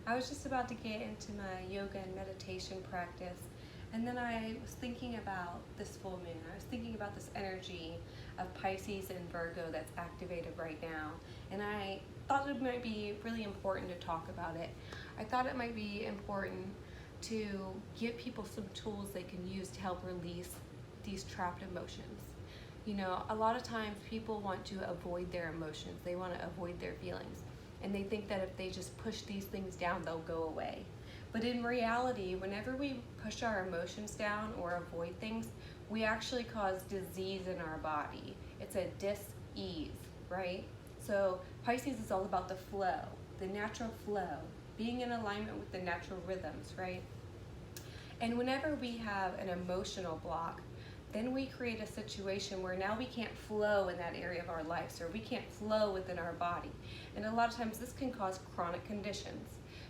I was just about to get into my yoga and meditation practice, and then I was thinking about this full moon. I was thinking about this energy of Pisces and Virgo that's activated right now, and I thought it might be really important to talk about it. I thought it might be important to give people some tools they can use to help release these trapped emotions. You know, a lot of times people want to avoid their emotions, they want to avoid their feelings, and they think that if they just push these things down, they'll go away. But in reality, whenever we push our emotions down or avoid things, we actually cause disease in our body. It's a dis-ease, right? So Pisces is all about the flow, the natural flow, being in alignment with the natural rhythms, right? And whenever we have an emotional block, then we create a situation where now we can't flow in that area of our lives, or we can't flow within our body. And a lot of times this can cause chronic conditions.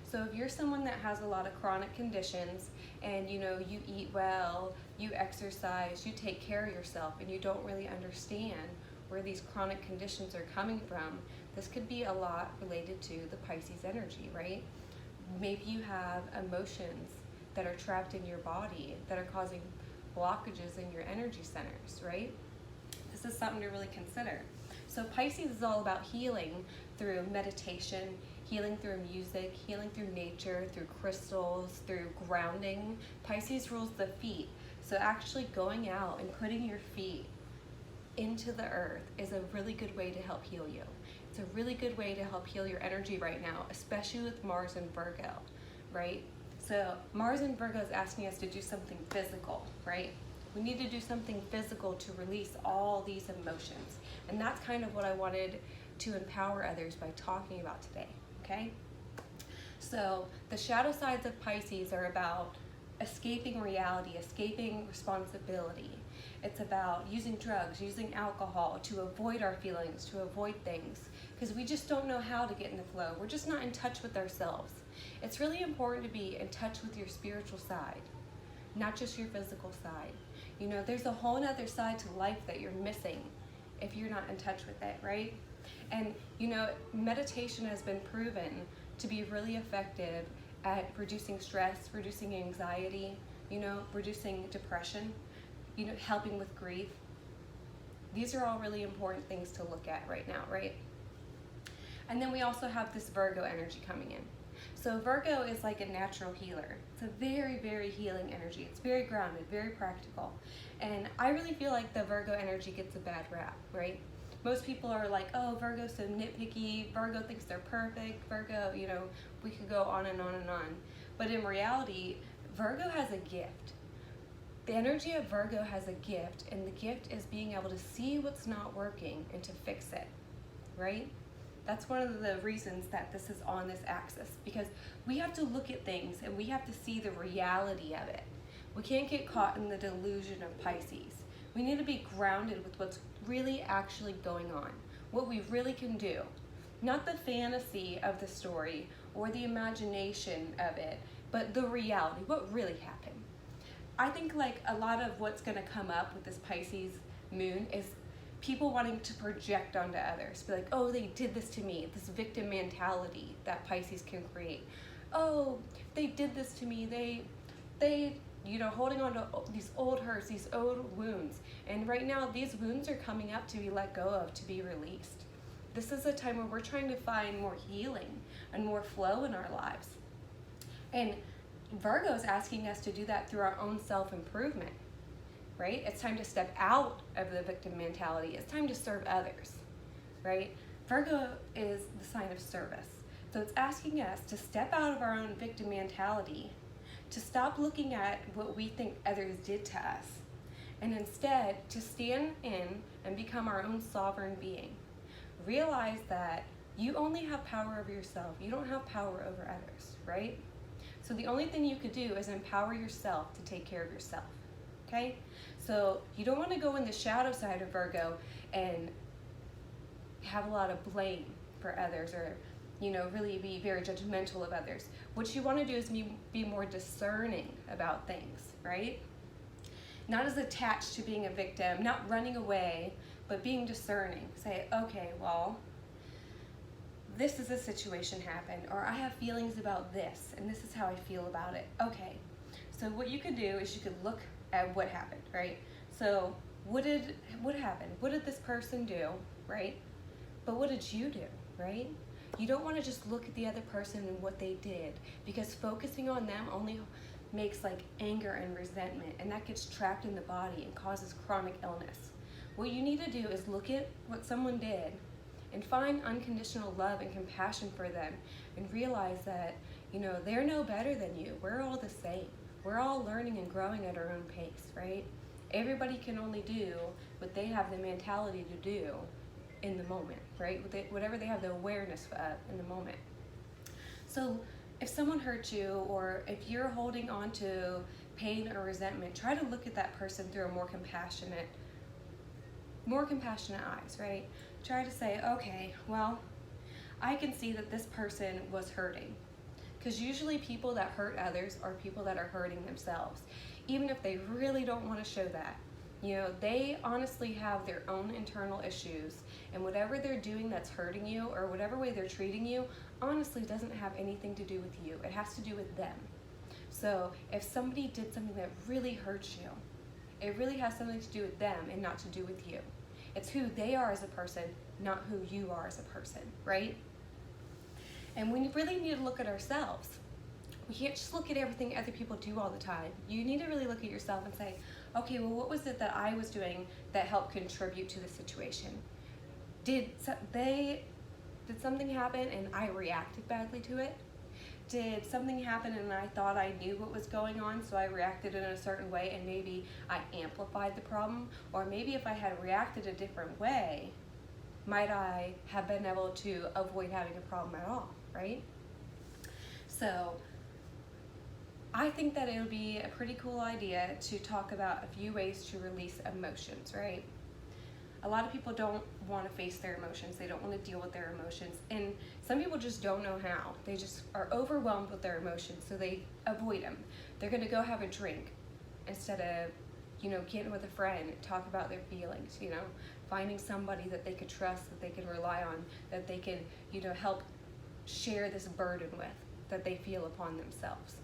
So if you're someone that has a lot of chronic conditions and you eat well, you exercise, you take care of yourself, and you don't really understand where these chronic conditions are coming from, this could be a lot related to the Pisces energy, right? Maybe you have emotions that are trapped in your body that are causing blockages in your energy centers, right? This is something to really consider. So Pisces is all about healing through meditation, healing through music, healing through nature, through crystals, through grounding. Pisces rules the feet. So actually going out and putting your feet into the earth is a really good way to help heal you. It's a really good way to help heal your energy right now, especially with Mars and Virgo, right? So Mars and Virgo is asking us to do something physical, right? We need to do something physical to release all these emotions. And that's kind of what I wanted to empower others by talking about today, okay? So the shadow sides of Pisces are about escaping reality, escaping responsibility. It's about using drugs, using alcohol to avoid our feelings, to avoid things, because we just don't know how to get in the flow. We're just not in touch with ourselves. It's really important to be in touch with your spiritual side, not just your physical side. You know, there's a whole other side to life that you're missing if you're not in touch with it, right? And you know, meditation has been proven to be really effective at reducing stress, reducing anxiety, you know, reducing depression, you know, helping with grief. These are all really important things to look at right now, right? And then we also have this Virgo energy coming in. So Virgo is like a natural healer. It's a very, very healing energy. It's very grounded, very practical. And I really feel like the Virgo energy gets a bad rap, right? Most people are like, oh, Virgo's so nitpicky, Virgo thinks they're perfect, Virgo, you know, we could go on and on and on. But in reality, Virgo has a gift. The energy of Virgo has a gift, and the gift is being able to see what's not working and to fix it, right? That's one of the reasons that this is on this axis, because we have to look at things and we have to see the reality of it. We can't get caught in the delusion of Pisces. We need to be grounded with what's really actually going on, what we really can do. Not the fantasy of the story or the imagination of it, but the reality, what really happened. I think like a lot of what's gonna come up with this Pisces moon is people wanting to project onto others. Be like, oh, they did this to me, this victim mentality that Pisces can create. Oh, they did this to me, they you know, holding on to these old hurts, these old wounds. And right now, these wounds are coming up to be let go of, to be released. This is a time where we're trying to find more healing and more flow in our lives. And Virgo is asking us to do that through our own self-improvement, right? It's time to step out of the victim mentality. It's time to serve others, right? Virgo is the sign of service. So it's asking us to step out of our own victim mentality, to stop looking at what we think others did to us, and instead to stand in and become our own sovereign being. Realize that you only have power over yourself. You don't have power over others, right? So the only thing you could do is empower yourself to take care of yourself, okay? So you don't want to go in the shadow side of Virgo and have a lot of blame for others, or you know, really be very judgmental of others. What you want to do is be more discerning about things, right? Not as attached to being a victim, not running away, but being discerning. Say, okay, well, this is a situation happened, or I have feelings about this, and this is how I feel about it. Okay, so what you could do is you could look at what happened, right? So what happened? What did this person do, right? But what did you do, right? You don't want to just look at the other person and what they did, because focusing on them only makes like anger and resentment, and that gets trapped in the body and causes chronic illness. What you need to do is look at what someone did and find unconditional love and compassion for them, and realize that, you know, they're no better than you. We're all the same. We're all learning and growing at our own pace, right? Everybody can only do what they have the mentality to do in the moment, right? Whatever they have the awareness of in the moment. So if someone hurt you, or if you're holding on to pain or resentment, try to look at that person through a more compassionate eyes, right? Try to say, okay, well, I can see that this person was hurting. Because usually people that hurt others are people that are hurting themselves, even if they really don't want to show that. You know, they honestly have their own internal issues, and whatever they're doing that's hurting you, or whatever way they're treating you, honestly doesn't have anything to do with you. It has to do with them. So if somebody did something that really hurts you, it really has something to do with them and not to do with you. It's who they are as a person, not who you are as a person, right? And we really need to look at ourselves. We can't just look at everything other people do all the time. You need to really look at yourself and say, okay, well, what was it that I was doing that helped contribute to the situation? Did something happen and I reacted badly to it? Did something happen and I thought I knew what was going on, so I reacted in a certain way and maybe I amplified the problem? Or maybe if I had reacted a different way, might I have been able to avoid having a problem at all, right? So I think that it would be a pretty cool idea to talk about a few ways to release emotions, right? A lot of people don't want to face their emotions. They don't want to deal with their emotions. And some people just don't know how. They just are overwhelmed with their emotions, so they avoid them. They're going to go have a drink instead of, you know, getting with a friend, talk about their feelings, you know, finding somebody that they could trust, that they can rely on, that they can, you know, help share this burden with, that they feel upon themselves.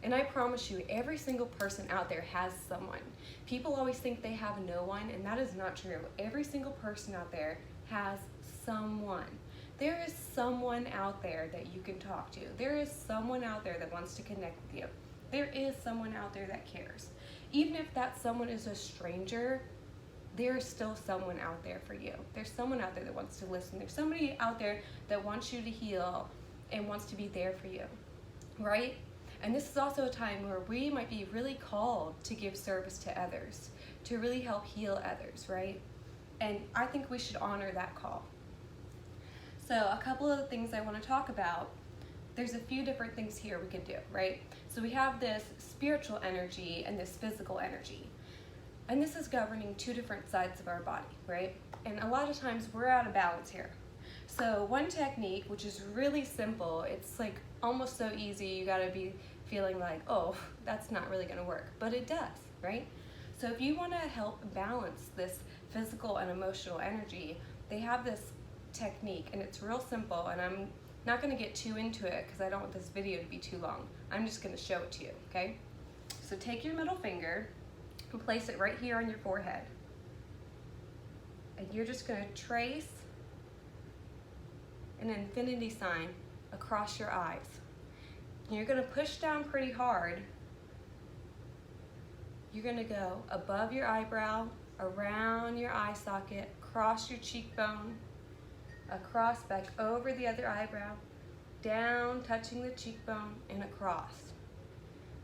And I promise you, every single person out there has someone. People always think they have no one, and that is not true. Every single person out there has someone. There is someone out there that you can talk to. There is someone out there that wants to connect with you. There is someone out there that cares. Even if that someone is a stranger, there is still someone out there for you. There's someone out there that wants to listen. There's somebody out there that wants you to heal and wants to be there for you, right? And this is also a time where we might be really called to give service to others, to really help heal others, right? And I think we should honor that call. So a couple of the things I want to talk about, there's a few different things here we could do, right? So we have this spiritual energy and this physical energy. And this is governing two different sides of our body, right? And a lot of times we're out of balance here. So one technique, which is really simple, it's like almost so easy, you gotta be feeling like, oh, that's not really gonna work, but it does, right? So if you wanna help balance this physical and emotional energy, they have this technique, and it's real simple, and I'm not gonna get too into it because I don't want this video to be too long. I'm just gonna show it to you, okay? So take your middle finger and place it right here on your forehead. And you're just gonna trace an infinity sign across your eyes. And you're gonna push down pretty hard. You're gonna go above your eyebrow, around your eye socket, across your cheekbone, across back over the other eyebrow, down touching the cheekbone, and across.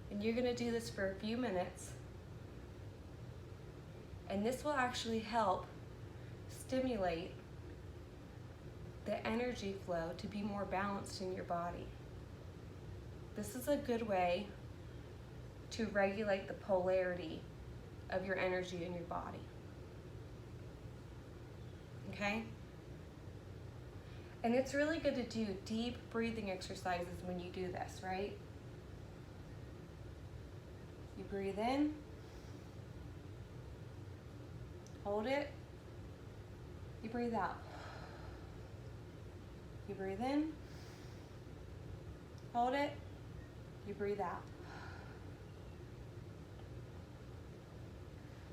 And you're gonna do this for a few minutes. And this will actually help stimulate the energy flow to be more balanced in your body. This is a good way to regulate the polarity of your energy in your body. Okay? And it's really good to do deep breathing exercises when you do this, right? You breathe in, hold it, you breathe out. You breathe in, hold it, you breathe out.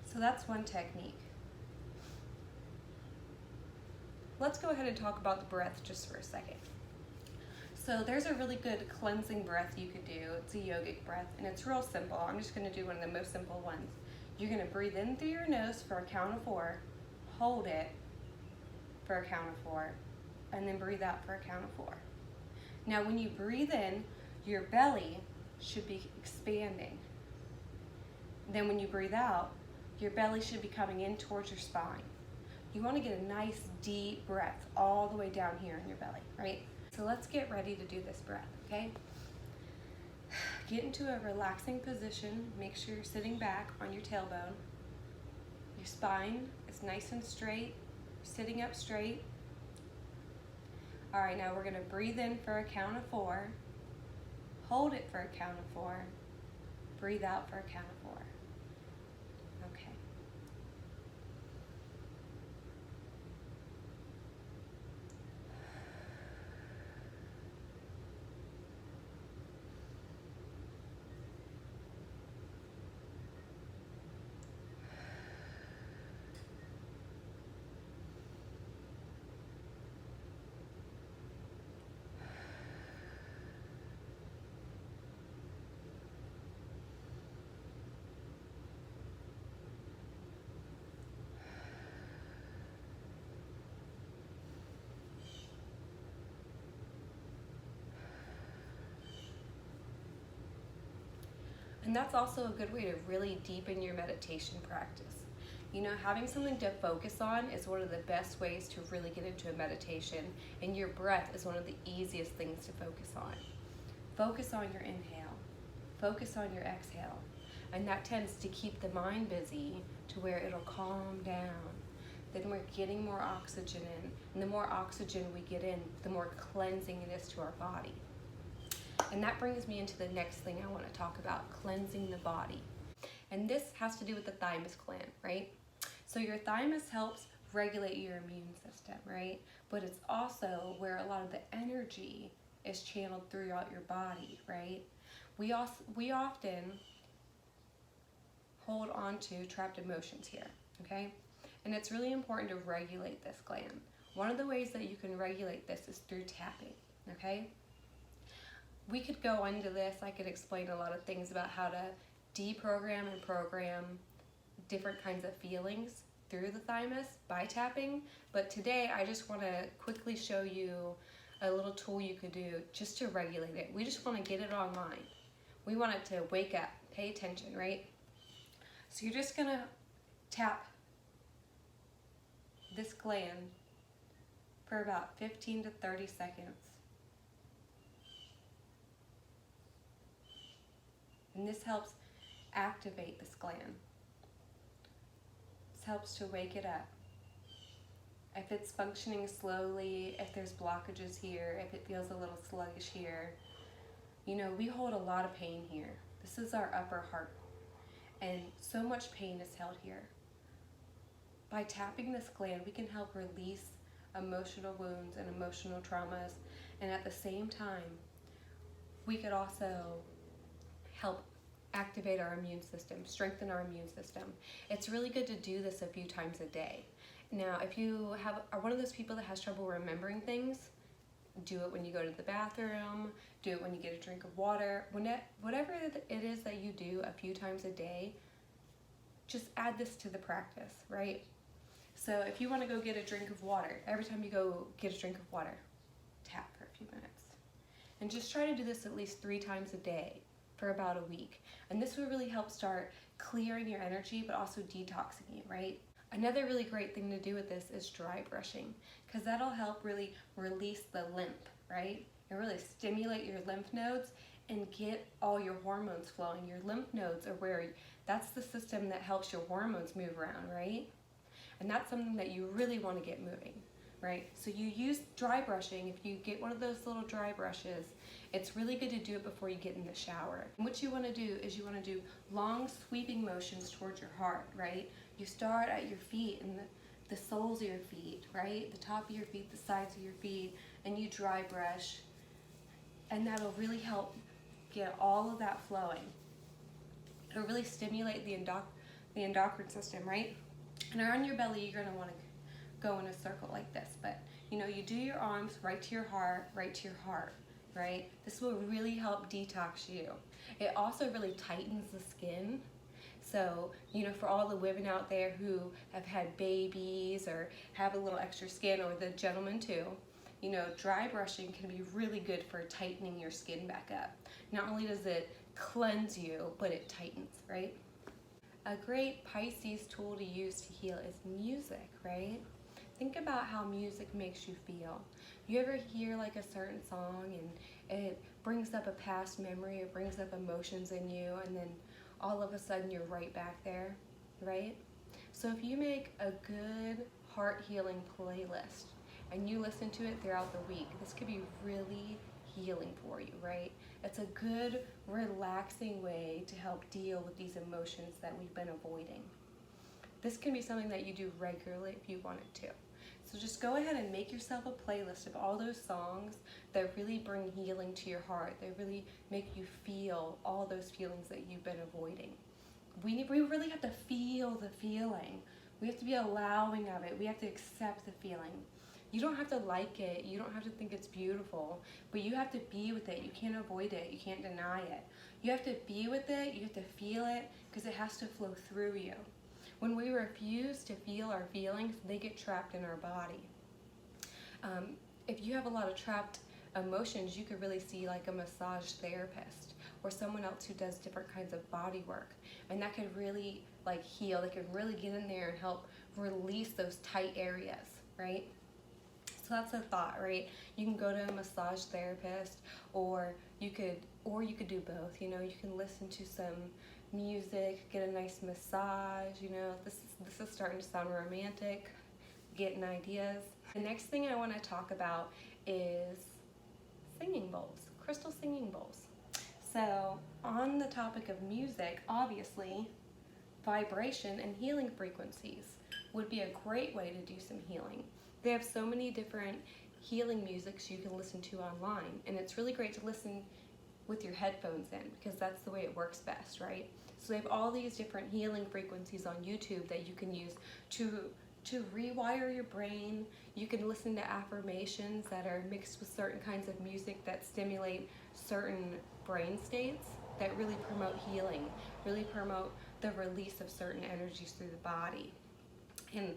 So that's one technique. Let's go ahead and talk about the breath just for a second. So there's a really good cleansing breath you could do. It's a yogic breath, and it's real simple. I'm just gonna do one of the most simple ones. You're gonna breathe in through your nose for a count of 4, hold it for a count of 4, and then breathe out for a count of 4. Now when you breathe in, your belly should be expanding. Then when you breathe out, your belly should be coming in towards your spine. You want to get a nice deep breath all the way down here in your belly, right? So let's get ready to do this breath, okay? Get into a relaxing position. Make sure you're sitting back on your tailbone. Your spine is nice and straight. Sitting up straight. All right, now we're gonna breathe in for a count of 4. Hold it for a count of 4. Breathe out for a count of 4. Okay. And that's also a good way to really deepen your meditation practice. You know, having something to focus on is one of the best ways to really get into a meditation, and your breath is one of the easiest things to focus on. Focus on your inhale, focus on your exhale, and that tends to keep the mind busy to where it'll calm down. Then we're getting more oxygen in, and the more oxygen we get in, the more cleansing it is to our body. And that brings me into the next thing I want to talk about, cleansing the body. And this has to do with the thymus gland, right? So your thymus helps regulate your immune system, right? But it's also where a lot of the energy is channeled throughout your body, right? We often hold on to trapped emotions here, okay? And it's really important to regulate this gland. One of the ways that you can regulate this is through tapping, okay? We could go into this. I could explain a lot of things about how to deprogram and program different kinds of feelings through the thymus by tapping. But today I just want to quickly show you a little tool you could do just to regulate it. We just want to get it online. We want it to wake up, pay attention, right? So you're just going to tap this gland for about 15 to 30 seconds. And this helps activate this gland. This helps to wake it up. If it's functioning slowly, if there's blockages here, if it feels a little sluggish here, you know, we hold a lot of pain here. This is our upper heart, and so much pain is held here. By tapping this gland, we can help release emotional wounds and emotional traumas, and at the same time, we could also help activate our immune system, strengthen our immune system. It's really good to do this a few times a day. Now, if you are one of those people that has trouble remembering things, do it when you go to the bathroom, do it when you get a drink of water, whatever it is that you do a few times a day, just add this to the practice, right? So if you want to go get a drink of water, every time you go get a drink of water, tap for a few minutes. And just try to do this at least 3 times a day for about a week. And this will really help start clearing your energy, but also detoxing you, right? Another really great thing to do with this is dry brushing, because that'll help really release the lymph, right? And really stimulate your lymph nodes and get all your hormones flowing. Your lymph nodes are that's the system that helps your hormones move around, right? And that's something that you really want to get moving, right? So you use dry brushing. If you get one of those little dry brushes, it's really good to do it before you get in the shower. And what you want to do is you want to do long sweeping motions towards your heart, right? You start at your feet and the soles of your feet, right? The top of your feet, the sides of your feet, and you dry brush, and that'll really help get all of that flowing. It'll really stimulate the endocrine system, right? And around your belly, you're gonna wanna go in a circle like this, but you do your arms right to your heart, right? This will really help detox you. It also really tightens the skin. So, for all the women out there who have had babies or have a little extra skin, or the gentlemen too, dry brushing can be really good for tightening your skin back up. Not only does it cleanse you, but it tightens, right? A great Pisces tool to use to heal is music, right? Think about how music makes you feel. You ever hear like a certain song and it brings up a past memory, it brings up emotions in you, and then all of a sudden you're right back there, right? So if you make a good heart healing playlist and you listen to it throughout the week, this could be really healing for you, right? It's a good, relaxing way to help deal with these emotions that we've been avoiding. This can be something that you do regularly if you wanted to. So just go ahead and make yourself a playlist of all those songs that really bring healing to your heart, that really make you feel all those feelings that you've been avoiding. We really have to feel the feeling. We have to be allowing of it. We have to accept the feeling. You don't have to like it. You don't have to think it's beautiful, but you have to be with it. You can't avoid it. You can't deny it. You have to be with it. You have to feel it, because it has to flow through you. When we refuse to feel our feelings, they get trapped in our body. If you have a lot of trapped emotions, you could really see like a massage therapist or someone else who does different kinds of body work, and that could really like heal. They could really get in there and help release those tight areas, right? So that's a thought, right? You can go to a massage therapist, or you could do both. You can listen to some music, get a nice massage. This is starting to sound romantic, getting ideas. The next thing I want to talk about is singing bowls, crystal singing bowls. So on the topic of music, obviously vibration and healing frequencies would be a great way to do some healing. They have so many different healing musics you can listen to online, and it's really great to listen with your headphones in, because that's the way it works best, right? So they have all these different healing frequencies on YouTube that you can use to rewire your brain. You can listen to affirmations that are mixed with certain kinds of music that stimulate certain brain states that really promote healing, really promote the release of certain energies through the body. And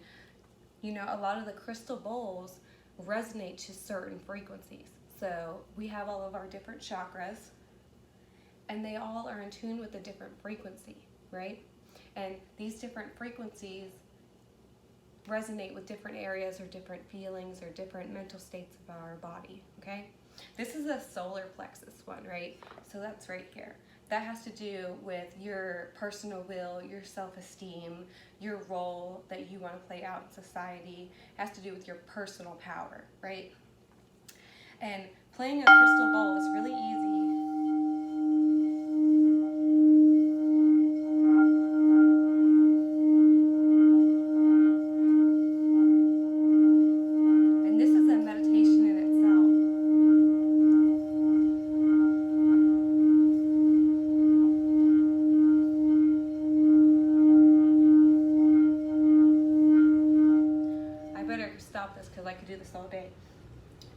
a lot of the crystal bowls resonate to certain frequencies. So we have all of our different chakras, and they all are in tune with a different frequency, right? And these different frequencies resonate with different areas or different feelings or different mental states of our body, okay? This is a solar plexus one, right? So that's right here. That has to do with your personal will, your self-esteem, your role that you want to play out in society. It has to do with your personal power, right? And playing a crystal bowl is really easy. And this is a meditation in itself. I better stop this because I could do this all day.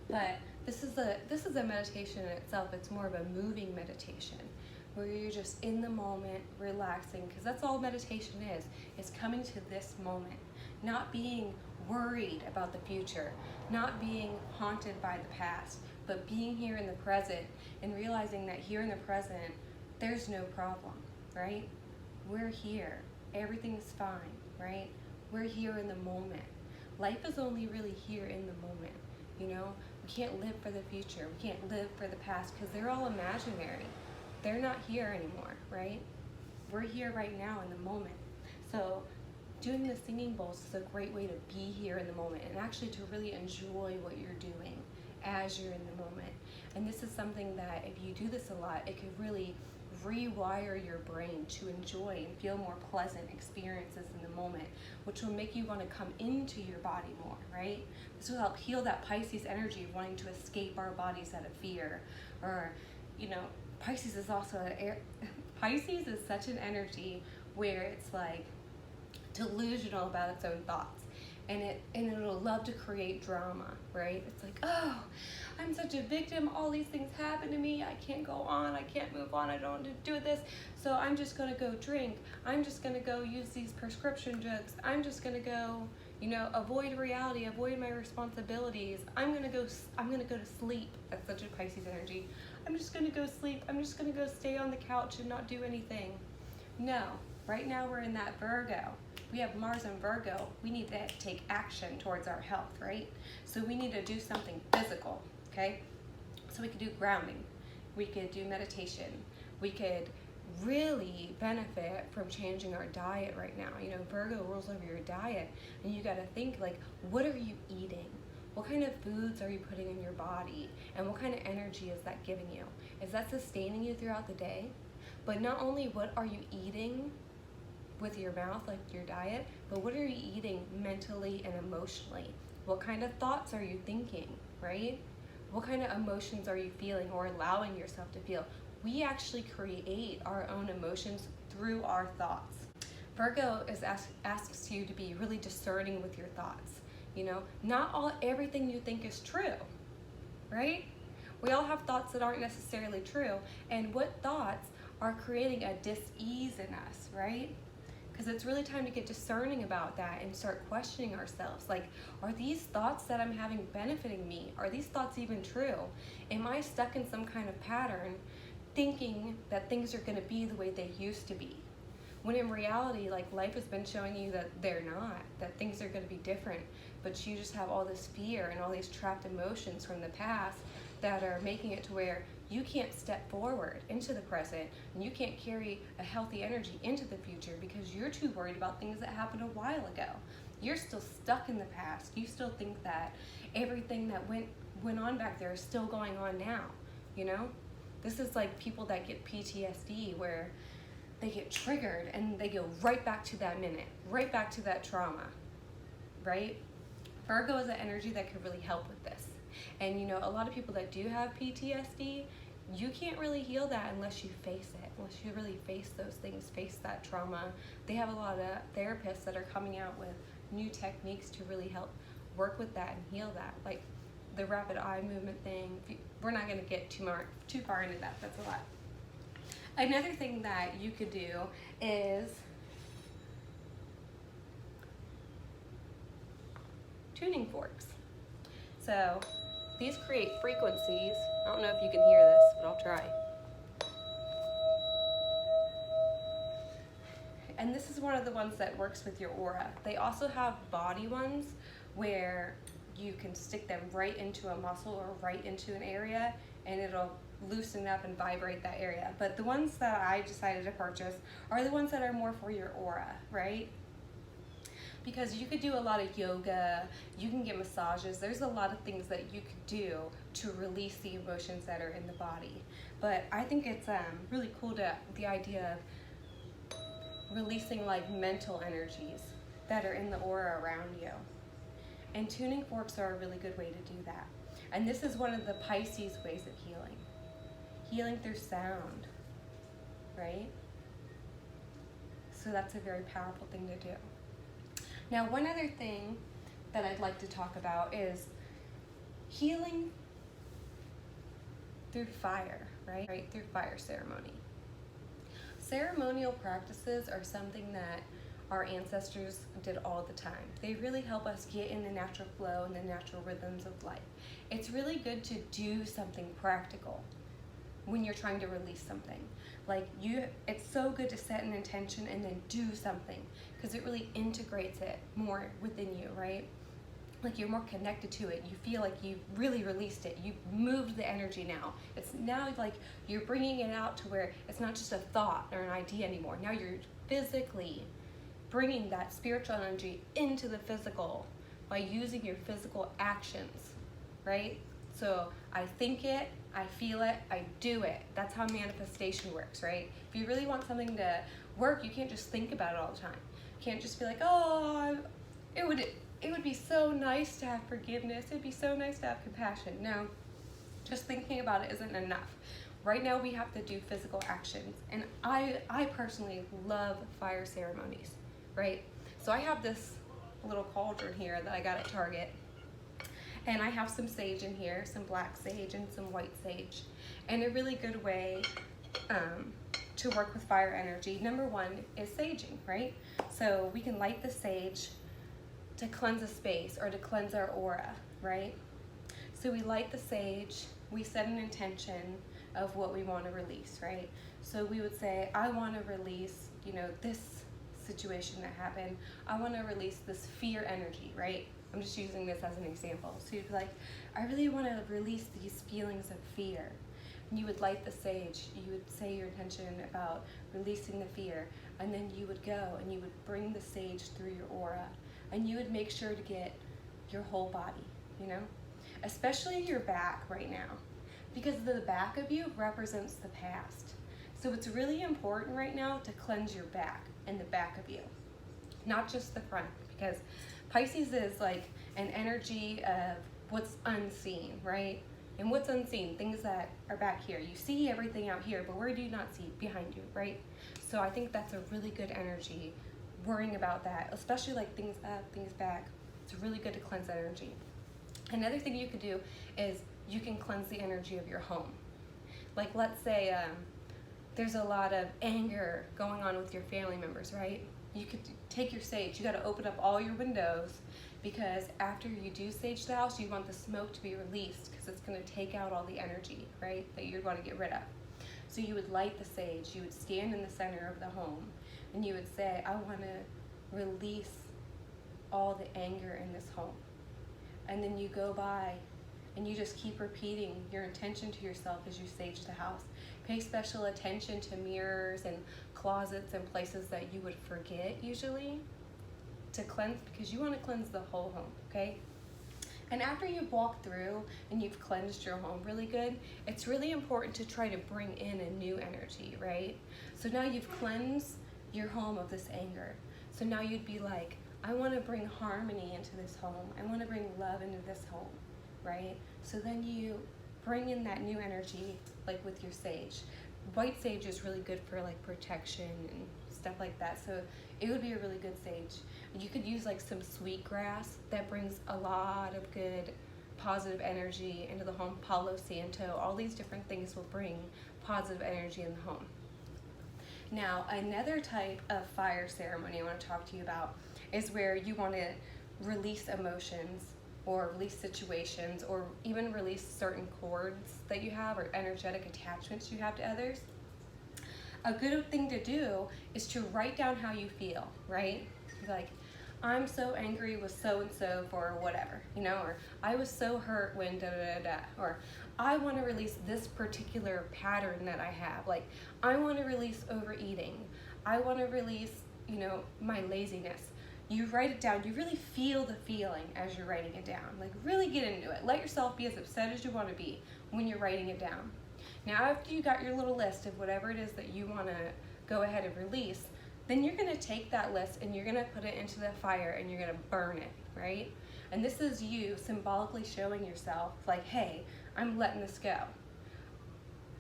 But this is a meditation in itself. It's more of a moving meditation where you're just in the moment, relaxing, because that's all meditation is. It's coming to this moment, not being worried about the future, not being haunted by the past, but being here in the present and realizing that here in the present, there's no problem, right? We're here. Everything's fine, right? We're here in the moment. Life is only really here in the moment, We can't live for the future. We can't live for the past because they're all imaginary. They're not here anymore, right? We're here right now in the moment. So doing the singing bowls is a great way to be here in the moment and actually to really enjoy what you're doing as you're in the moment. And this is something that if you do this a lot, it could really rewire your brain to enjoy and feel more pleasant experiences in the moment, which will make you want to come into your body more, right? This will help heal that Pisces energy of wanting to escape our bodies out of fear. Or, Pisces is also Pisces is such an energy where it's like delusional about its own thoughts. And it'll love to create drama, right? It's like, oh, I'm such a victim. All these things happen to me. I can't go on. I can't move on. I don't want to do this. So I'm just going to go drink. I'm just going to go use these prescription drugs. I'm just going to go, avoid reality, avoid my responsibilities. I'm going to go to sleep. That's such a Pisces energy. I'm just going to go sleep. I'm just going to go stay on the couch and not do anything. No, right now we're in that Virgo. We have Mars and Virgo. We need to take action towards our health, right? So we need to do something physical, okay? So we could do grounding. We could do meditation. We could really benefit from changing our diet right now. Virgo rules over your diet, and you got to think, like, what are you eating? What kind of foods are you putting in your body? And what kind of energy is that giving you? Is that sustaining you throughout the day? But not only what are you eating with your mouth, like your diet, but what are you eating mentally and emotionally? What kind of thoughts are you thinking, right? What kind of emotions are you feeling or allowing yourself to feel? We actually create our own emotions through our thoughts. Virgo asks you to be really discerning with your thoughts. Not everything you think is true, right? We all have thoughts that aren't necessarily true, and what thoughts are creating a dis-ease in us, right? Because it's really time to get discerning about that and start questioning ourselves. Like, are these thoughts that I'm having benefiting me? Are these thoughts even true? Am I stuck in some kind of pattern thinking that things are going to be the way they used to be? When in reality, like, life has been showing you that they're not, that things are going to be different, but you just have all this fear and all these trapped emotions from the past that are making it to where you can't step forward into the present, and you can't carry a healthy energy into the future because you're too worried about things that happened a while ago. You're still stuck in the past. You still think that everything that went on back there is still going on now, This is like people that get PTSD, where they get triggered and they go right back to that minute, right back to that trauma, right? Virgo is an energy that could really help with this. And a lot of people that do have PTSD, you can't really heal that unless you face it, unless you really face those things, face that trauma. They have a lot of therapists that are coming out with new techniques to really help work with that and heal that, like the rapid eye movement thing. We're not going to get too far into that. That's a lot. Another thing that you could do is tuning forks. So these create frequencies. I don't know if you can hear this, but I'll try. And this is one of the ones that works with your aura. They also have body ones where you can stick them right into a muscle or right into an area, and it'll loosen up and vibrate that area. But the ones that I decided to purchase are the ones that are more for your aura, right? Because you could do a lot of yoga, you can get massages, there's a lot of things that you could do to release the emotions that are in the body. But I think it's really cool the idea of releasing like mental energies that are in the aura around you. And tuning forks are a really good way to do that. And this is one of the Pisces ways of healing. Healing through sound, right? So that's a very powerful thing to do. Now, one other thing that I'd like to talk about is healing through fire, right? Through fire ceremony. Ceremonial practices are something that our ancestors did all the time. They really help us get in the natural flow and the natural rhythms of life. It's really good to do something practical when you're trying to release something. It's so good to set an intention and then do something, because it really integrates it more within you, right? Like you're more connected to it. You feel like you've really released it. You've moved the energy now. It's now like you're bringing it out to where it's not just a thought or an idea anymore. Now you're physically bringing that spiritual energy into the physical by using your physical actions, right? So I think it, I feel it, I do it. That's how manifestation works, right? If you really want something to work, you can't just think about it all the time. You can't just be like, oh, it would be so nice to have forgiveness. It'd be so nice to have compassion. No, just thinking about it isn't enough. Right now we have to do physical actions. And I personally love fire ceremonies, right? So I have this little cauldron here that I got at Target. And I have some sage in here, some black sage and some white sage. And a really good way to work with fire energy, number one, is saging, right? So we can light the sage to cleanse a space or to cleanse our aura, right? So we light the sage, we set an intention of what we want to release, right? So we would say, I want to release, this situation that happened. I want to release this fear energy, right? I'm just using this as an example. So you'd be like, I really want to release these feelings of fear. And you would light the sage, you would say your intention about releasing the fear, and then you would go and you would bring the sage through your aura, and you would make sure to get your whole body, especially your back right now, because the back of you represents the past. So it's really important right now to cleanse your back and the back of you, not just the front, because Pisces is like an energy of what's unseen, right? And what's unseen, things that are back here. You see everything out here, but where do you not see? Behind you, right? So I think that's a really good energy, worrying about that, especially like things up, things back. It's really good to cleanse energy. Another thing you could do is you can cleanse the energy of your home. Like let's say there's a lot of anger going on with your family members, right? You could take your sage, you gotta open up all your windows, because after you do sage the house, you want the smoke to be released, because it's gonna take out all the energy, right, that you're gonna get rid of. So you would light the sage, you would stand in the center of the home, and you would say, I wanna release all the anger in this home. And then you go by and you just keep repeating your intention to yourself as you sage the house. Pay special attention to mirrors and closets and places that you would forget usually to cleanse, because you want to cleanse the whole home, okay? And after you've walked through and you've cleansed your home really good, it's really important to try to bring in a new energy, right? So now you've cleansed your home of this anger. So now you'd be like, I want to bring harmony into this home. I want to bring love into this home, right? So then you bring in that new energy, like with your sage. White sage is really good for like protection and stuff like that. So it would be a really good sage. You could use like some sweet grass that brings a lot of good positive energy into the home. Palo Santo, all these different things will bring positive energy in the home. Now, another type of fire ceremony I want to talk to you about is where you want to release emotions or release situations or even release certain cords that you have or energetic attachments you have to others. A good thing to do is to write down how you feel, right? Like, I'm so angry with so-and-so for whatever, or I was so hurt when da-da-da-da, or I want to release this particular pattern that I have. Like, I want to release overeating. I want to release, my laziness. You write it down. You really feel the feeling as you're writing it down. Like, really get into it. Let yourself be as upset as you want to be when you're writing it down. Now, after you got your little list of whatever it is that you want to go ahead and release, then you're going to take that list and you're going to put it into the fire and you're going to burn it, right? And this is you symbolically showing yourself like, hey, I'm letting this go.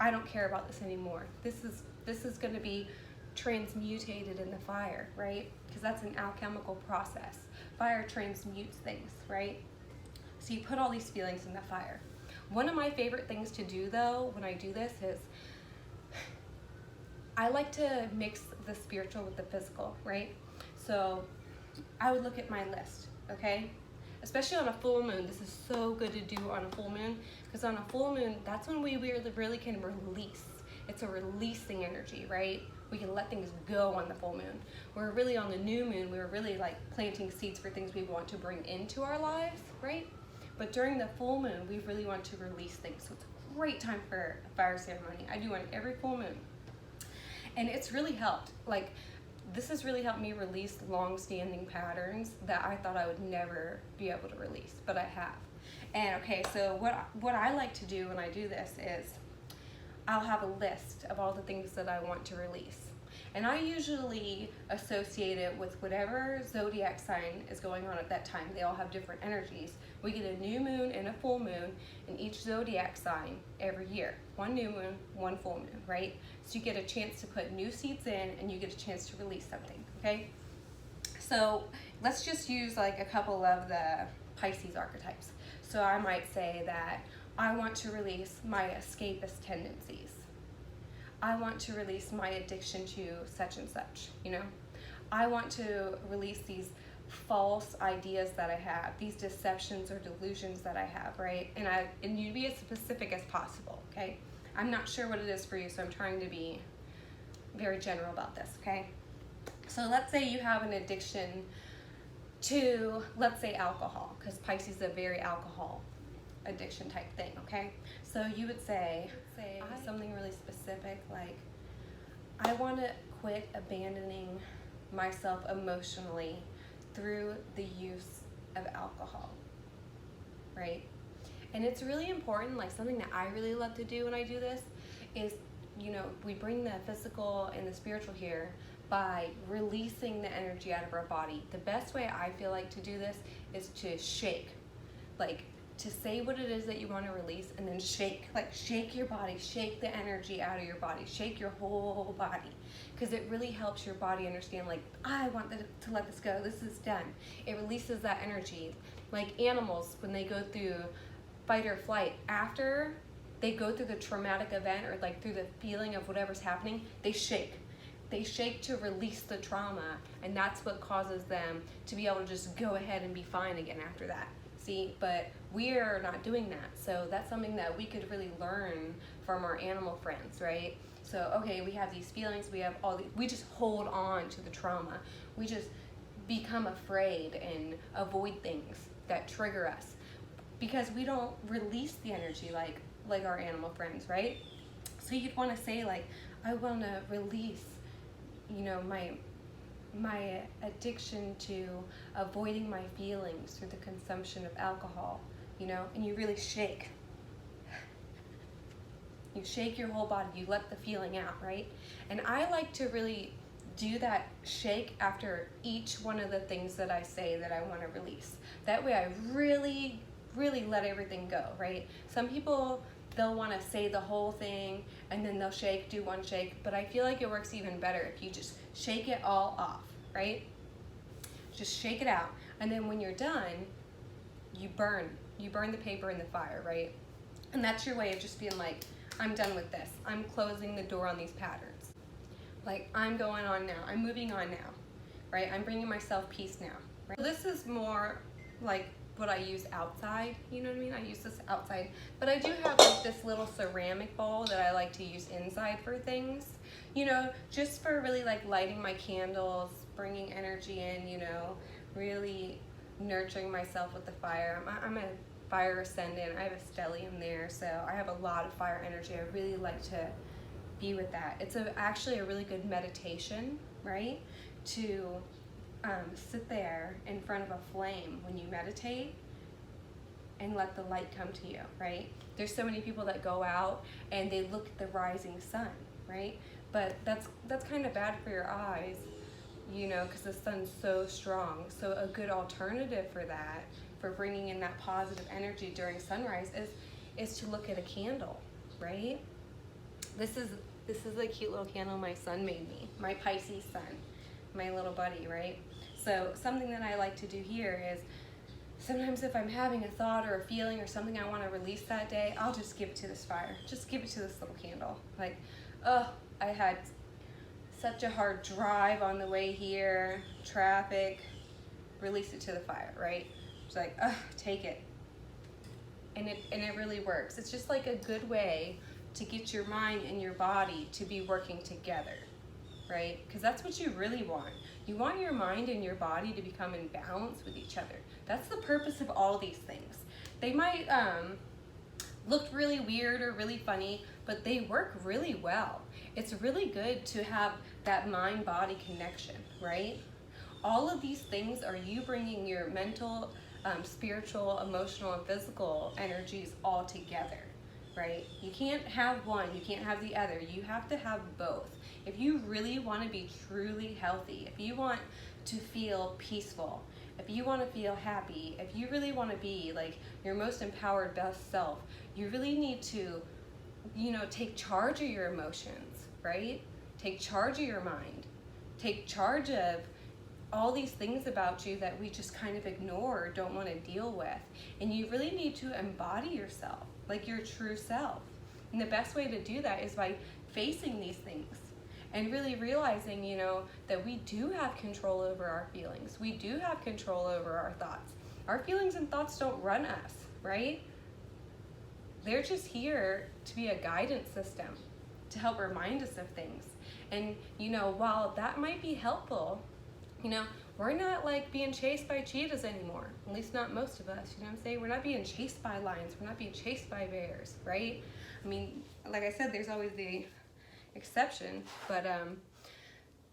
I don't care about this anymore. This is going to be transmutated in the fire, right? Because that's an alchemical process. Fire transmutes things, right? So you put all these feelings in the fire. One of my favorite things to do though when I do this is I like to mix the spiritual with the physical, right? So I would look at my list, okay? Especially on a full moon. This is so good to do on a full moon, because on a full moon, that's when we really can release. It's a releasing energy, right? We can let things go on the full moon. We're really on the new moon, we're really like planting seeds for things we want to bring into our lives, right? But during the full moon, we really want to release things. So it's a great time for a fire ceremony. I do one every full moon. And it's really helped. Like, this has really helped me release long-standing patterns that I thought I would never be able to release, but I have. And okay, so what I like to do when I do this is I'll have a list of all the things that I want to release. And I usually associate it with whatever zodiac sign is going on at that time. They all have different energies. We get a new moon and a full moon in each zodiac sign every year. One new moon, one full moon, right? So you get a chance to put new seeds in and you get a chance to release something, okay? So let's just use like a couple of the Pisces archetypes. So I might say that I want to release my escapist tendencies. I want to release my addiction to such and such, you know? I want to release these false ideas that I have, these deceptions or delusions that I have, right? And you be as specific as possible, okay? I'm not sure what it is for you, so I'm trying to be very general about this, okay? So let's say you have an addiction to, let's say, alcohol, because Pisces is a very alcohol addiction type thing, okay? So you would say something really specific like, I want to quit abandoning myself emotionally through the use of alcohol, right? And it's really important, like something that I really love to do when I do this is, you know, we bring the physical and the spiritual here by releasing the energy out of our body. The best way I feel like to do this is to shake, like to say what it is that you want to release and then shake, like shake your body, shake the energy out of your body, shake your whole body, because it really helps your body understand, like, I want to let this go, this is done. It releases that energy. Like animals, when they go through fight or flight, after they go through the traumatic event or like through the feeling of whatever's happening, they shake. They shake to release the trauma, and that's what causes them to be able to just go ahead and be fine again after that. See, but we're not doing that. So that's something that we could really learn from our animal friends, right? So, okay, we have these feelings, we have all these, we just hold on to the trauma. We just become afraid and avoid things that trigger us because we don't release the energy like our animal friends, right? So you'd want to say like, I want to release, you know, my addiction to avoiding my feelings through the consumption of alcohol, you know, and you really shake. You shake your whole body, you let the feeling out, right? And I like to really do that shake after each one of the things that I say that I want to release. That way I really, really let everything go, right? Some people, they'll want to say the whole thing and then they'll shake, do one shake, but I feel like it works even better if you just shake it all off, right? Just shake it out. And then when you're done, you burn the paper in the fire, right? And that's your way of just being like, I'm done with this. I'm closing the door on these patterns. Like, I'm going on now. I'm moving on now, right? I'm bringing myself peace now, right? So this is more like what I use outside, you know what I mean? I use this outside, but I do have like this little ceramic bowl that I like to use inside for things, you know, just for really like lighting my candles, bringing energy in, you know, really nurturing myself with the fire. I'm a fire ascendant. I have a stellium there, so I have a lot of fire energy. I really like to be with that. It's actually a really good meditation, right? To sit there in front of a flame when you meditate and let the light come to you, right? There's so many people that go out and they look at the rising sun, right? But that's kind of bad for your eyes, you know, because the sun's so strong. So a good alternative for that, for bringing in that positive energy during sunrise, is to look at a candle, right? This is a cute little candle my son made me, my Pisces son, my little buddy, right? So something that I like to do here is sometimes if I'm having a thought or a feeling or something I want to release that day, I'll just give it to this fire. Just give it to this little candle. Like, oh, I had such a hard drive on the way here, traffic, release it to the fire, right? It's like, oh, take it. And it really works. It's just like a good way to get your mind and your body to be working together, right? Because that's what you really want. You want your mind and your body to become in balance with each other. That's the purpose of all these things. They might look really weird or really funny, but they work really well. It's really good to have that mind-body connection, right? All of these things are you bringing your mental spiritual, emotional, and physical energies all together, right? You can't have one, you can't have the other. You have to have both. If you really want to be truly healthy, if you want to feel peaceful, if you want to feel happy, if you really want to be like your most empowered best self, you really need to, take charge of your emotions, right? Take charge of your mind. Take charge of all these things about you that we just kind of ignore or don't want to deal with. And you really need to embody yourself, like your true self. And the best way to do that is by facing these things and really realizing, that we do have control over our feelings. We do have control over our thoughts. Our feelings and thoughts don't run us, right? They're just here to be a guidance system, to help remind us of things. And, while that might be helpful, we're not like being chased by cheetahs anymore. At least not most of us, you know what I'm saying? We're not being chased by lions. We're not being chased by bears, right? I mean, like I said, there's always the exception, but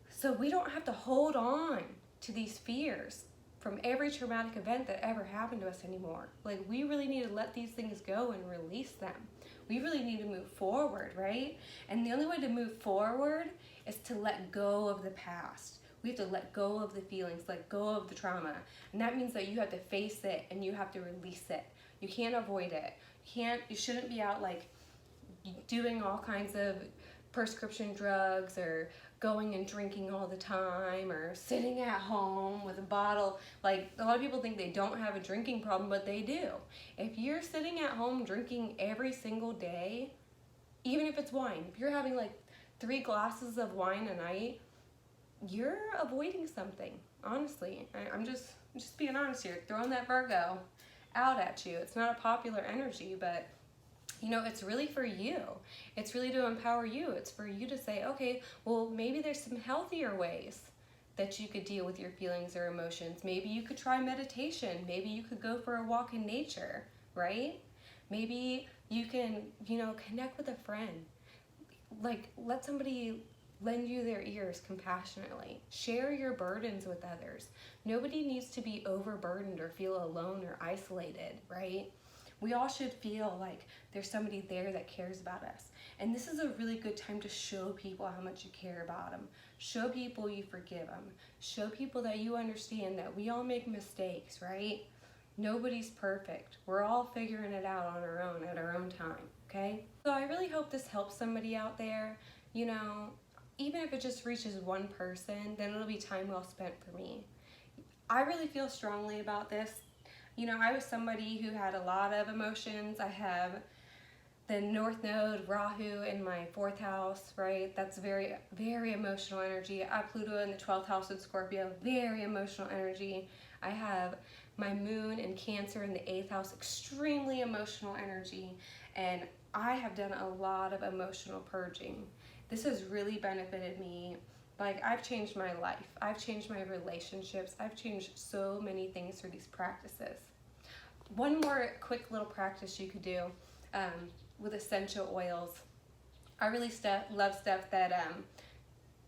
so we don't have to hold on to these fears from every traumatic event that ever happened to us anymore. Like, we really need to let these things go and release them. We really need to move forward, right? And the only way to move forward is to let go of the past. We have to let go of the feelings, let go of the trauma. And that means that you have to face it and you have to release it. You can't avoid it. You shouldn't be out like doing all kinds of prescription drugs or going and drinking all the time or sitting at home with a bottle. Like, a lot of people think they don't have a drinking problem, but they do. If you're sitting at home drinking every single day, even if it's wine, if you're having like 3 glasses of wine a night, you're avoiding something. Honestly, I'm just being honest here, throwing that Virgo out at you. It's not a popular energy, but it's really for you. It's really to empower you. It's for you to say, okay, well, maybe there's some healthier ways that you could deal with your feelings or emotions. Maybe you could try meditation. Maybe you could go for a walk in nature, right? Maybe you can, connect with a friend. Like, let somebody lend you their ears compassionately. Share your burdens with others. Nobody needs to be overburdened or feel alone or isolated, right? We all should feel like there's somebody there that cares about us. And this is a really good time to show people how much you care about them. Show people you forgive them. Show people that you understand that we all make mistakes, right? Nobody's perfect. We're all figuring it out on our own at our own time, okay? So I really hope this helps somebody out there. Even if it just reaches one person, then it'll be time well spent for me. I really feel strongly about this. I was somebody who had a lot of emotions. I have the North Node, Rahu, in my 4th house, right? That's very, very emotional energy. I have Pluto in the 12th house in Scorpio, very emotional energy. I have my Moon in Cancer in the 8th house, extremely emotional energy. And I have done a lot of emotional purging. This has really benefited me. Like, I've changed my life. I've changed my relationships. I've changed so many things through these practices. One more quick little practice you could do with essential oils. I really love stuff that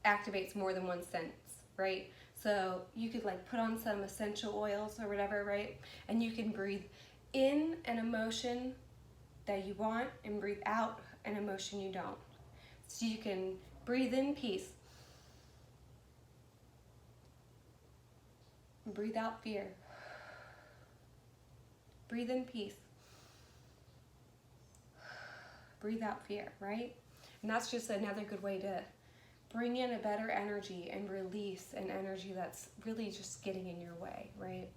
activates more than one sense, right? So you could like put on some essential oils or whatever, right? And you can breathe in an emotion that you want and breathe out an emotion you don't. So you can breathe in peace. Breathe out fear. Breathe in peace. Breathe out fear, right? And that's just another good way to bring in a better energy and release an energy that's really just getting in your way, right?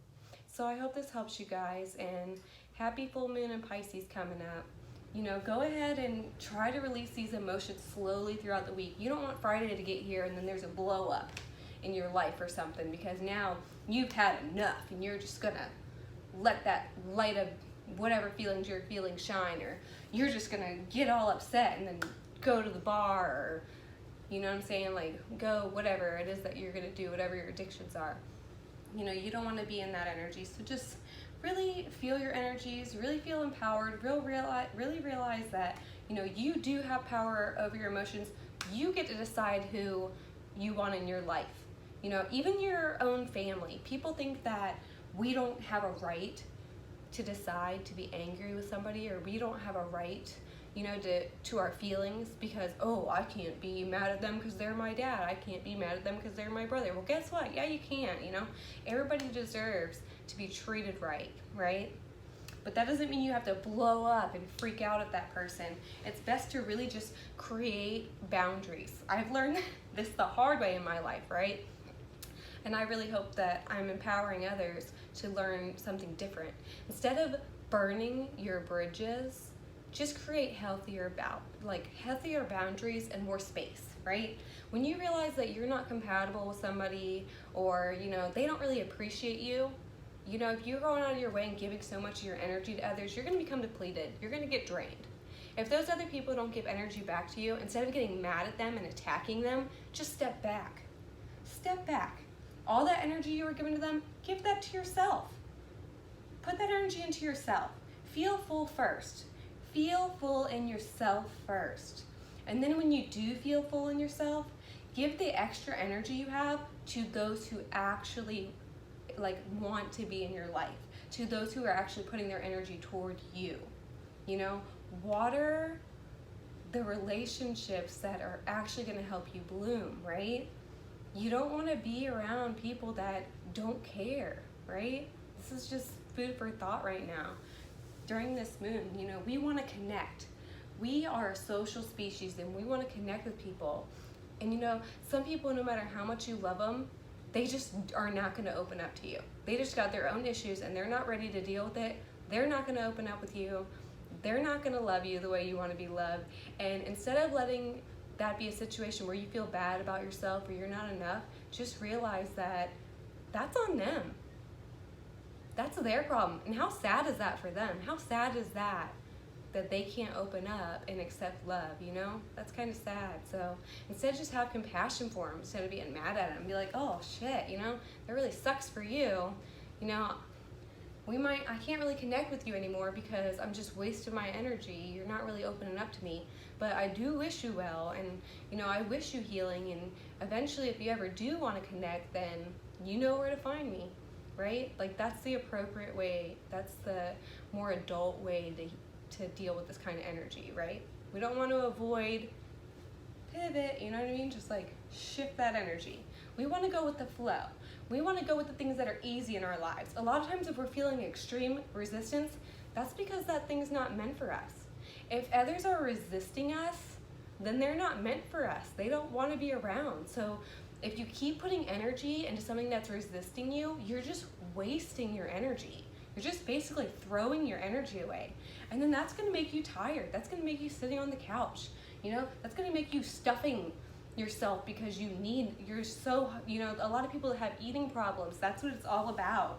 So I hope this helps you guys, and happy full moon in Pisces coming up. Go ahead and try to release these emotions slowly throughout the week. You don't want Friday to get here and then there's a blow up in your life or something, because now you've had enough and you're just gonna let that light of whatever feelings you're feeling shine, or you're just gonna get all upset and then go to the bar, or you know what I'm saying, like go whatever it is that you're gonna do, whatever your addictions are. You don't want to be in that energy. So just really feel your energies, really feel empowered, really realize that you do have power over your emotions. You get to decide who you want in your life. Even your own family. People think that we don't have a right to decide to be angry with somebody, or we don't have a right, you know, to our feelings because, oh, I can't be mad at them because they're my dad. I can't be mad at them because they're my brother. Well, guess what? Yeah, you can, you know. Everybody deserves to be treated right? But that doesn't mean you have to blow up and freak out at that person. It's best to really just create boundaries. I've learned this the hard way in my life, right? And I really hope that I'm empowering others to learn something different. Instead of burning your bridges, just create healthier boundaries and more space, right? When you realize that you're not compatible with somebody, or, you know, they don't really appreciate you, you know, if you're going out of your way and giving so much of your energy to others, you're going to become depleted. You're going to get drained. If those other people don't give energy back to you, instead of getting mad at them and attacking them, just step back. Step back. All that energy you were giving to them, give that to yourself. Put that energy into yourself. Feel full first. Feel full in yourself first. And then when you do feel full in yourself, give the extra energy you have to those who actually want to be in your life, to those who are actually putting their energy toward you. You know, water the relationships that are actually going to help you bloom, right? You don't want to be around people that don't care, right? This is just food for thought right now. During this moon, you know, we want to connect. We are a social species and we want to connect with people. And you know, some people, no matter how much you love them, they just are not going to open up to you. They just got their own issues and they're not ready to deal with it. They're not going to open up with you. They're not going to love you the way you want to be loved. And instead of letting that be a situation where you feel bad about yourself or you're not enough, just realize that that's on them. That's their problem. And how sad is that for them? How sad is that they can't open up and accept love, you know? That's kind of sad. So instead, just have compassion for them instead of being mad at them. Be like, oh shit, you know, that really sucks for you. You know, I can't really connect with you anymore because I'm just wasting my energy. You're not really opening up to me. But I do wish you well, and you know, I wish you healing, and eventually if you ever do want to connect, then you know where to find me, right? Like, that's the appropriate way. That's the more adult way to deal with this kind of energy, right? We don't want to avoid, pivot, you know what I mean? Just like shift that energy. We want to go with the flow. We want to go with the things that are easy in our lives. A lot of times if we're feeling extreme resistance, that's because that thing's not meant for us. If others are resisting us, then they're not meant for us. They don't want to be around. So if you keep putting energy into something that's resisting you, you're just wasting your energy. You're just basically throwing your energy away. And then that's going to make you tired. That's going to make you sitting on the couch. You know, that's going to make you stuffing yourself because you're so, you know, a lot of people that have eating problems, that's what it's all about.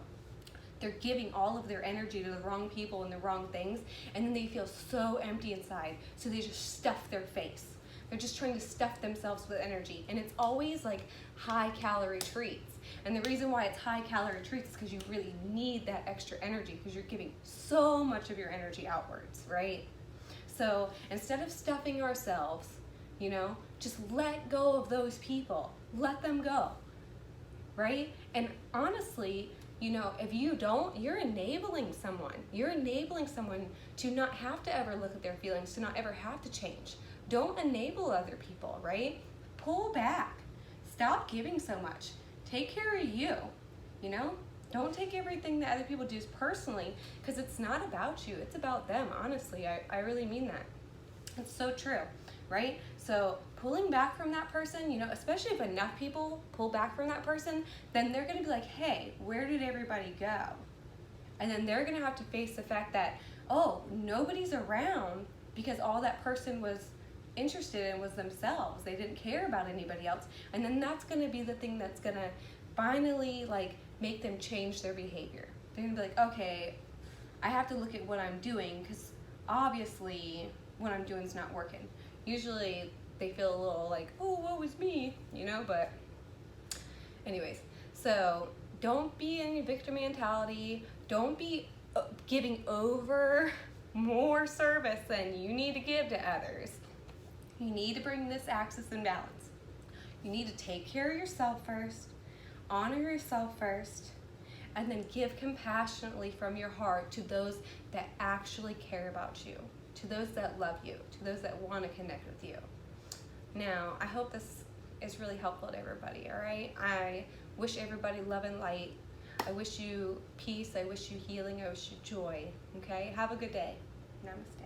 They're giving all of their energy to the wrong people and the wrong things, and then they feel so empty inside, so they just stuff their face. They're just trying to stuff themselves with energy, and it's always like high-calorie treats. And the reason why it's high-calorie treats is because you really need that extra energy because you're giving so much of your energy outwards, right? So instead of stuffing ourselves, you know, just let go of those people. Let them go, right? And honestly, you know, if you don't, you're enabling someone. You're enabling someone to not have to ever look at their feelings, to not ever have to change. Don't enable other people, right? Pull back. Stop giving so much. Take care of you, you know? Don't take everything that other people do personally, because it's not about you. It's about them, honestly. I really mean that. It's so true, right? So pulling back from that person, you know, especially if enough people pull back from that person, then they're going to be like, hey, where did everybody go? And then they're going to have to face the fact that, oh, nobody's around because all that person was interested in was themselves. They didn't care about anybody else. And then that's going to be the thing that's going to finally like make them change their behavior. They're going to be like, okay, I have to look at what I'm doing because obviously what I'm doing is not working. Usually they feel a little like, oh, woe is me, you know, but anyways. So don't be in your victim mentality. Don't be giving over more service than you need to give to others. You need to bring this axis in balance. You need to take care of yourself first, honor yourself first, and then give compassionately from your heart to those that actually care about you, to those that love you, to those that want to connect with you. Now, I hope this is really helpful to everybody, all right? I wish everybody love and light. I wish you peace. I wish you healing. I wish you joy, okay? Have a good day. Namaste.